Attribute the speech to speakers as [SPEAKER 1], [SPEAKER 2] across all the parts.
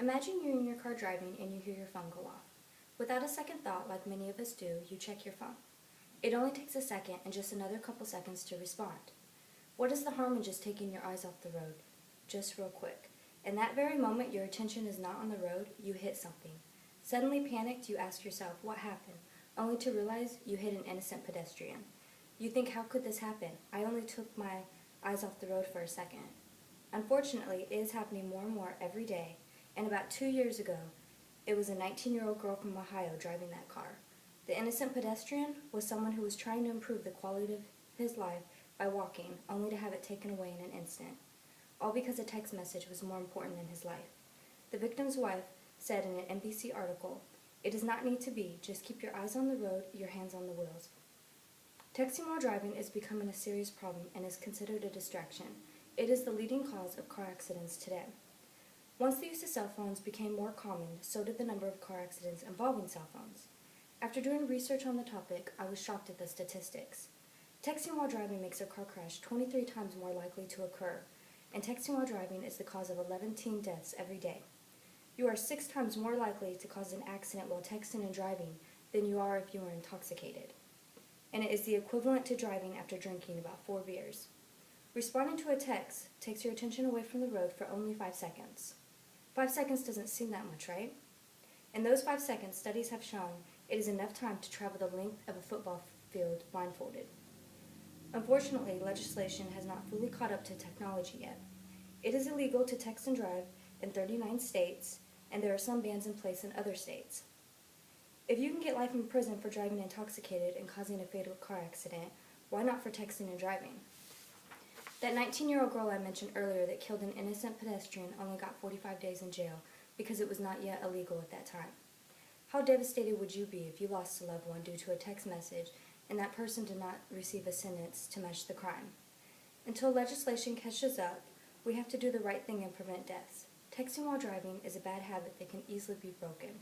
[SPEAKER 1] Imagine you're in your car driving and you hear your phone go off. Without a second thought, like many of us do, you check your phone. It only takes a second and just another couple seconds to respond. What is the harm in just taking your eyes off the road? Just real quick. In that very moment your attention is not on the road, you hit something. Suddenly panicked, you ask yourself, what happened? Only to realize you hit an innocent pedestrian. You think, how could this happen? I only took my eyes off the road for a second. Unfortunately, it is happening more and more every day, and about 2 years ago, it was a 19-year-old girl from Ohio driving that car. The innocent pedestrian was someone who was trying to improve the quality of his life by walking, only to have it taken away in an instant. All because a text message was more important than his life. The victim's wife said in an NBC article, "It does not need to be, just keep your eyes on the road, your hands on the wheels." Texting while driving is becoming a serious problem and is considered a distraction. It is the leading cause of car accidents today. Once the use of cell phones became more common, so did the number of car accidents involving cell phones. After doing research on the topic, I was shocked at the statistics. Texting while driving makes a car crash 23 times more likely to occur, and texting while driving is the cause of 11 teen deaths every day. You are 6 times more likely to cause an accident while texting and driving than you are if you are intoxicated. And it is the equivalent to driving after drinking about 4 beers. Responding to a text takes your attention away from the road for only 5 seconds. 5 seconds doesn't seem that much, right? In those 5 seconds, studies have shown it is enough time to travel the length of a football field blindfolded. Unfortunately, legislation has not fully caught up to technology yet. It is illegal to text and drive in 39 states, and there are some bans in place in other states. If you can get life in prison for driving intoxicated and causing a fatal car accident, why not for texting and driving? That 19-year-old girl I mentioned earlier that killed an innocent pedestrian only got 45 days in jail because it was not yet illegal at that time. How devastated would you be if you lost a loved one due to a text message and that person did not receive a sentence to match the crime? Until legislation catches up, we have to do the right thing and prevent deaths. Texting while driving is a bad habit that can easily be broken.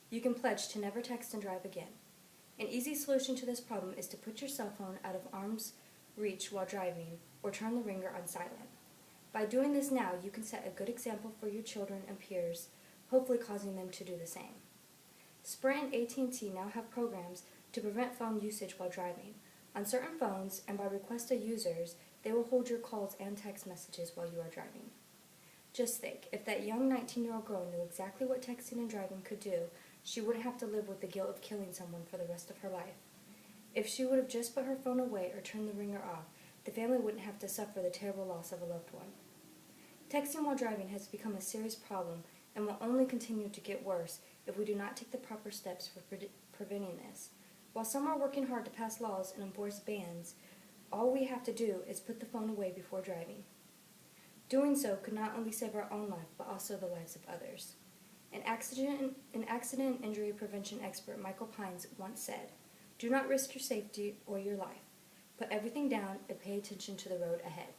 [SPEAKER 1] You can pledge to never text and drive again. An easy solution to this problem is to put your cell phone out of arm's reach while driving, or turn the ringer on silent. By doing this now, you can set a good example for your children and peers, hopefully causing them to do the same. Sprint and AT&T now have programs to prevent phone usage while driving. On certain phones, and by request of users, they will hold your calls and text messages while you are driving. Just think, if that young 19-year-old girl knew exactly what texting and driving could do, she wouldn't have to live with the guilt of killing someone for the rest of her life. If she would have just put her phone away or turned the ringer off, the family wouldn't have to suffer the terrible loss of a loved one. Texting while driving has become a serious problem and will only continue to get worse if we do not take the proper steps for preventing this. While some are working hard to pass laws and enforce bans, all we have to do is put the phone away before driving. Doing so could not only save our own life, but also the lives of others. An accident and injury prevention expert, Michael Pines, once said, "Do not risk your safety or your life. Put everything down and pay attention to the road ahead."